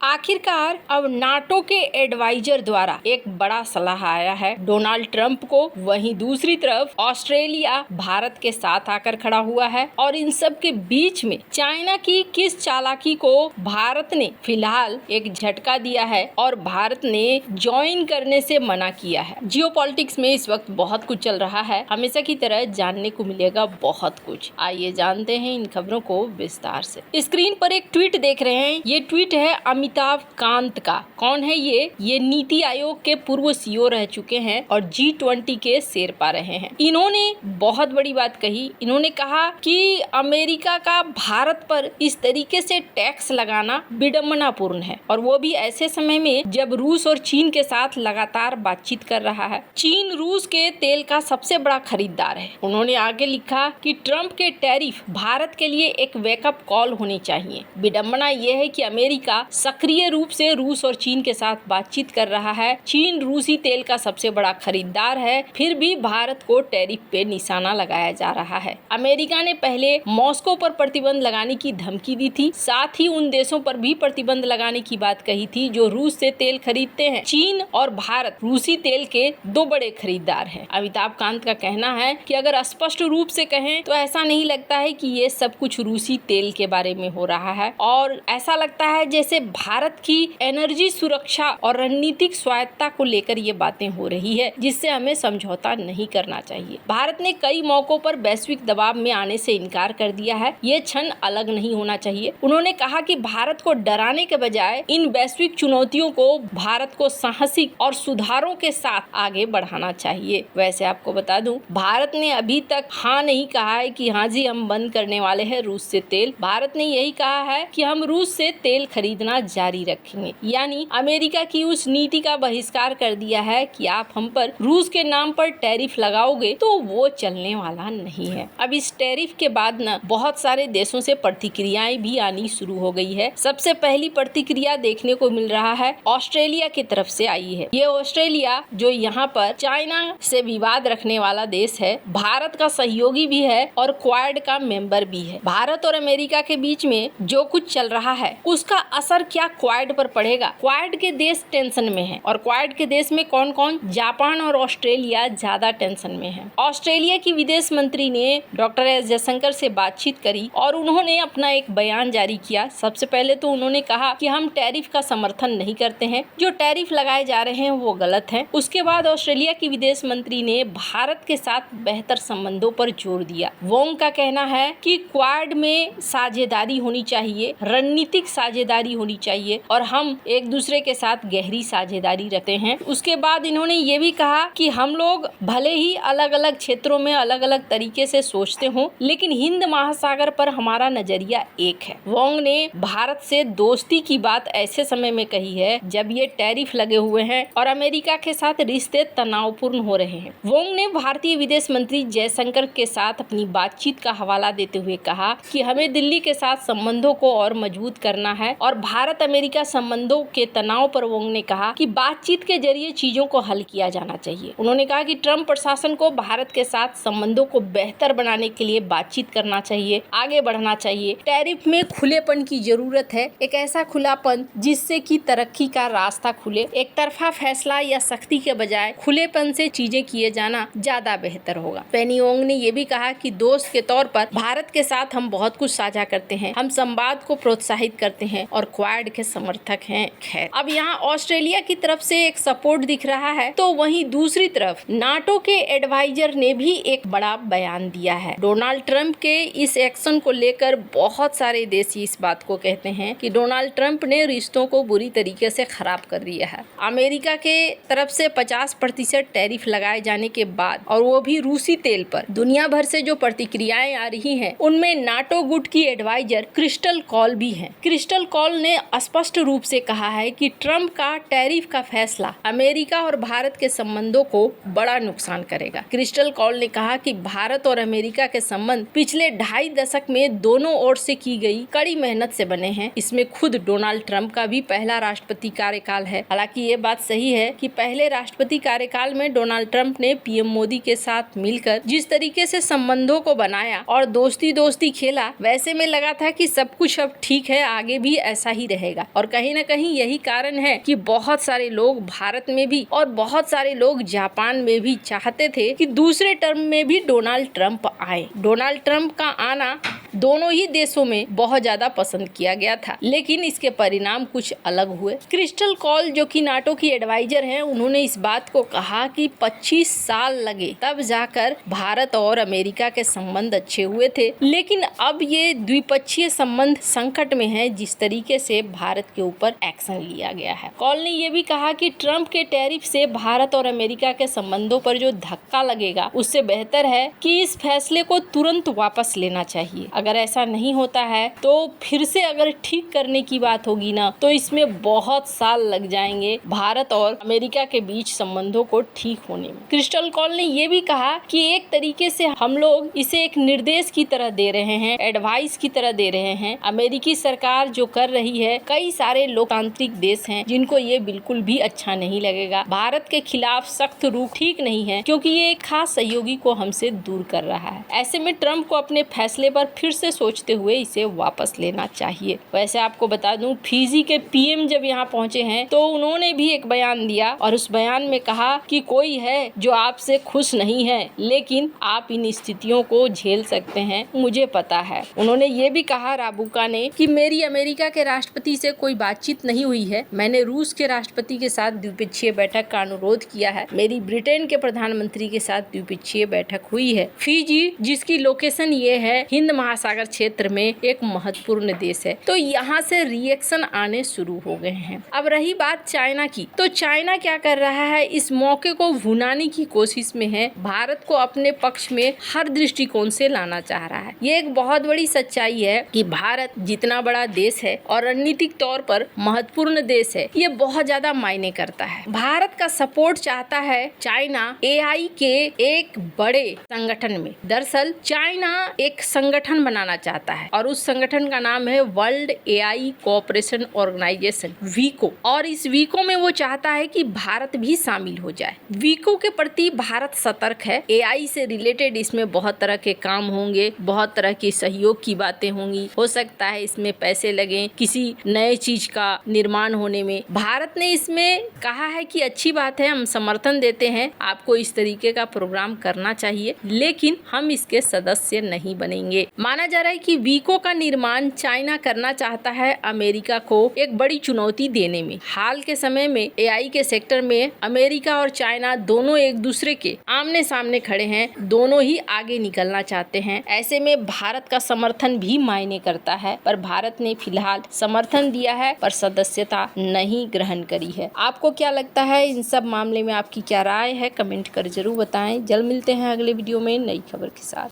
आखिरकार अब नाटो के एडवाइजर द्वारा एक बड़ा सलाह आया है डोनाल्ड ट्रंप को। वहीं दूसरी तरफ ऑस्ट्रेलिया भारत के साथ आकर खड़ा हुआ है और इन सब के बीच में चाइना की किस चालाकी को भारत ने फिलहाल एक झटका दिया है और भारत ने ज्वाइन करने से मना किया है। जियोपॉलिटिक्स में इस वक्त बहुत कुछ चल रहा है, हमेशा की तरह जानने को मिलेगा बहुत कुछ। आइए जानते हैं इन खबरों को विस्तार से। स्क्रीन पर एक ट्वीट देख रहे हैं, ये ट्वीट है अमिताभ कांत का। कौन है ये नीति आयोग के पूर्व सीईओ रह चुके हैं और G20 के शेरपा रहे हैं। इन्होंने बहुत बड़ी बात कही। इन्होंने कहा कि अमेरिका का भारत पर इस तरीके से टैक्स लगाना विडंबनापूर्ण है और वो भी ऐसे समय में जब रूस और चीन के साथ लगातार बातचीत कर रहा है। चीन रूस के तेल का सबसे बड़ा खरीदार है। उन्होंने आगे लिखा कि ट्रंप के टैरिफ भारत के लिए एक वेकअप कॉल होनी चाहिए। विडंबना यह है कि अमेरिका सक्रिय रूप से रूस और चीन के साथ बातचीत कर रहा है। चीन रूसी तेल का सबसे बड़ा खरीदार है, फिर भी भारत को टैरिफ पे निशाना लगाया जा रहा है। अमेरिका ने पहले मॉस्को पर प्रतिबंध लगाने की धमकी दी थी, साथ ही उन देशों पर भी प्रतिबंध लगाने की बात कही थी जो रूस से तेल खरीदते हैं। चीन और भारत रूसी तेल के दो बड़े खरीदार हैं। अमिताभ कांत का कहना है कि अगर स्पष्ट रूप से कहें तो ऐसा नहीं लगता है कि ये सब कुछ रूसी तेल के बारे में हो रहा है और ऐसा लगता है जैसे भारत की एनर्जी सुरक्षा और रणनीतिक स्वायत्ता को लेकर ये बातें हो रही है, जिससे हमें समझौता नहीं करना चाहिए। भारत ने कई मौकों पर वैश्विक दबाव में आने से इनकार कर दिया है। ये क्षण अलग नहीं होना चाहिए। उन्होंने कहा कि भारत को डराने के बजाय इन वैश्विक चुनौतियों को भारत को साहसिक और सुधारों के साथ आगे बढ़ाना चाहिए। वैसे आपको बता दूं, भारत ने अभी तक हाँ नहीं कहा है कि हाँ जी हम बंद करने वाले हैं रूस से तेल। भारत ने यही कहा है कि हम रूस से तेल खरीदना जारी रखेंगे, यानी अमेरिका की उस नीति का बहिष्कार कर दिया है कि आप हम पर रूस के नाम पर टैरिफ लगाओगे तो वो चलने वाला नहीं है। अब इस टैरिफ के बाद न बहुत सारे देशों से प्रतिक्रियाएं भी आनी शुरू हो गई है। सबसे पहली प्रतिक्रिया देखने को मिल रहा है ऑस्ट्रेलिया की तरफ से आई है। ये ऑस्ट्रेलिया जो यहाँ पर चाइना से विवाद रखने वाला देश है, भारत का सहयोगी भी है और क्वाड का मेंबर भी है। भारत और अमेरिका के बीच में जो कुछ चल रहा है उसका असर क्या क्वाड पर पड़ेगा? क्वाड के देश टेंशन में हैं और क्वाड के देश में कौन कौन? जापान और ऑस्ट्रेलिया ज्यादा टेंशन में हैं। ऑस्ट्रेलिया की विदेश मंत्री ने डॉक्टर एस जयशंकर से बातचीत करी और उन्होंने अपना एक बयान जारी किया। सबसे पहले तो उन्होंने कहा कि हम टैरिफ का समर्थन नहीं करते हैं, जो टैरिफ लगाए जा रहे हैं वो गलत है। उसके बाद ऑस्ट्रेलिया की विदेश मंत्री ने भारत के साथ बेहतर संबंधों पर जोर दिया। वोंग का कहना है कि क्वाड में साझेदारी होनी चाहिए, रणनीतिक साझेदारी होनी चाहिए और हम एक दूसरे के साथ गहरी साझेदारी रखते हैं। उसके बाद इन्होंने ये भी कहा कि हम लोग भले ही अलग अलग क्षेत्रों में अलग अलग तरीके से सोचते हों, लेकिन हिंद महासागर पर हमारा नजरिया एक है। वोंग ने भारत से दोस्ती की बात ऐसे समय में कही है जब ये टैरिफ लगे हुए हैं और अमेरिका के साथ रिश्ते तनावपूर्ण हो रहे हैं। वोंग ने भारतीय विदेश मंत्री जयशंकर के साथ अपनी बातचीत का हवाला देते हुए कहा कि हमें दिल्ली के साथ संबंधों को और मजबूत करना है और भारत अमेरिका संबंधों के तनाव पर वोंग ने कहा कि बातचीत के जरिए चीजों को हल किया जाना चाहिए। उन्होंने कहा कि ट्रंप प्रशासन को भारत के साथ संबंधों को बेहतर बनाने के लिए बातचीत करना चाहिए, आगे बढ़ना चाहिए। टैरिफ में खुलेपन की जरूरत है, एक ऐसा खुलापन जिससे कि तरक्की का रास्ता खुले। एक तरफा फैसला या सख्ती के बजाय खुलेपन से चीजें किए जाना ज्यादा बेहतर होगा। पेनी वोंग ने यह भी कहा कि दोस्त के तौर पर भारत के साथ हम बहुत कुछ साझा करते हैं, हम संवाद को प्रोत्साहित करते हैं और क्वाड के समर्थक हैं। खैर, अब यहाँ ऑस्ट्रेलिया की तरफ से एक सपोर्ट दिख रहा है, तो वहीं दूसरी तरफ नाटो के एडवाइजर ने भी एक बड़ा बयान दिया है। डोनाल्ड ट्रंप के इस एक्शन को लेकर बहुत सारे देश इस बात को कहते हैं कि डोनाल्ड ट्रंप ने रिश्तों को बुरी तरीके से खराब कर दिया है। अमेरिका के तरफ से 50% टैरिफ लगाए जाने के बाद और वो भी रूसी तेल पर दुनिया भर से जो प्रतिक्रियाएं आ रही हैं, उनमें नाटो गुट की एडवाइजर क्रिस्टल कॉल भी है। क्रिस्टल कॉल ने स्पष्ट रूप से कहा है कि ट्रंप का टैरिफ का फैसला अमेरिका और भारत के संबंधों को बड़ा नुकसान करेगा। क्रिस्टल कॉल ने कहा कि भारत और अमेरिका के संबंध पिछले 2.5 दशक में दोनों ओर से की गई कड़ी मेहनत से बने हैं। इसमें खुद डोनाल्ड ट्रंप का भी पहला राष्ट्रपति कार्यकाल है। हालांकि ये बात सही है कि पहले राष्ट्रपति कार्यकाल में डोनाल्ड ट्रंप ने पीएम मोदी के साथ मिलकर जिस तरीके से संबंधों को बनाया और दोस्ती खेला, वैसे में लगा था कि सब कुछ अब ठीक है, आगे भी ऐसा ही रहेगा। रहेगा। और कहीं ना कहीं यही कारण है कि बहुत सारे लोग भारत में भी और बहुत सारे लोग जापान में भी चाहते थे कि दूसरे टर्म में भी डोनाल्ड ट्रंप आए। डोनाल्ड ट्रंप का आना दोनों ही देशों में बहुत ज्यादा पसंद किया गया था, लेकिन इसके परिणाम कुछ अलग हुए। क्रिस्टल कॉल जो कि नाटो की एडवाइजर हैं, उन्होंने इस बात को कहा कि 25 साल लगे तब जाकर भारत और अमेरिका के संबंध अच्छे हुए थे, लेकिन अब ये द्विपक्षीय संबंध संकट में है जिस तरीके से भारत के ऊपर एक्शन लिया गया है। कॉल ने यह भी कहा कि ट्रंप के टैरिफ से भारत और अमेरिका के संबंधों पर जो धक्का लगेगा उससे बेहतर है कि इस फैसले को तुरंत वापस लेना चाहिए। अगर ऐसा नहीं होता है तो फिर से अगर ठीक करने की बात होगी ना, तो इसमें बहुत साल लग जाएंगे भारत और अमेरिका के बीच संबंधों को ठीक होने में। क्रिस्टल कॉल ने यह भी कहा कि एक तरीके से हम लोग इसे एक निर्देश की तरह दे रहे हैं, एडवाइस की तरह दे रहे हैं। अमेरिकी सरकार जो कर रही है, कई सारे लोकतांत्रिक देश हैं जिनको ये बिल्कुल भी अच्छा नहीं लगेगा। भारत के खिलाफ सख्त रूख ठीक नहीं है, क्योंकि ये एक खास सहयोगी को हमसे दूर कर रहा है। ऐसे में ट्रंप को अपने फैसले पर फिर से सोचते हुए इसे वापस लेना चाहिए। वैसे आपको बता दूं, फिजी के पीएम जब यहाँ पहुंचे हैं तो उन्होंने भी एक बयान दिया और उस बयान में कहा कि कोई है जो आपसे खुश नहीं है, लेकिन आप इन स्थितियों को झेल सकते हैं, मुझे पता है। उन्होंने ये भी कहा, राबुका ने, कि मेरी अमेरिका के राष्ट्रपति से कोई बातचीत नहीं हुई है। मैंने रूस के राष्ट्रपति के साथ द्विपक्षीय बैठक का अनुरोध किया है। मेरी ब्रिटेन के प्रधानमंत्री के साथ द्विपक्षीय बैठक हुई है। फिजी, जिसकी लोकेशन ये है, हिंद महासागर क्षेत्र में एक महत्वपूर्ण देश है, तो यहाँ से रिएक्शन आने शुरू हो गए हैं। अब रही बात चाइना की, तो चाइना क्या कर रहा है, इस मौके को भुनाने की कोशिश में है। भारत को अपने पक्ष में हर दृष्टिकोण से लाना चाह रहा है। ये एक बहुत बड़ी सच्चाई है कि भारत जितना बड़ा देश है और रणनीतिक तौर पर महत्वपूर्ण देश है, ये बहुत ज्यादा मायने करता है। भारत का सपोर्ट चाहता है चाइना एआई के एक बड़े संगठन में। दरअसल चाइना एक संगठन बनाना चाहता है और उस संगठन का नाम है वर्ल्ड एआई कोऑपरेशन ऑर्गेनाइजेशन, वीको। और इस वीको में वो चाहता है कि भारत भी शामिल हो जाए। वीको के प्रति भारत सतर्क है। एआई से रिलेटेड इसमें बहुत तरह के काम होंगे, बहुत तरह की सहयोग की बातें होंगी। हो सकता है इसमें पैसे लगे किसी नए चीज का निर्माण होने में। भारत ने इसमें कहा है कि अच्छी बात है, हम समर्थन देते हैं, आपको इस तरीके का प्रोग्राम करना चाहिए, लेकिन हम इसके सदस्य नहीं बनेंगे। माना जा रहा है कि वीको का निर्माण चाइना करना चाहता है अमेरिका को एक बड़ी चुनौती देने में। हाल के समय में एआई के सेक्टर में अमेरिका और चाइना दोनों एक दूसरे के आमने सामने खड़े हैं, दोनों ही आगे निकलना चाहते हैं। ऐसे में भारत का समर्थन भी मायने करता है, पर भारत ने फिलहाल समर्थन दिया है पर सदस्यता नहीं ग्रहण करी है। आपको क्या लगता है, इन सब मामले में आपकी क्या राय है, कमेंट कर जरूर बताएं। जल्द मिलते हैं अगले वीडियो में नई खबर के साथ।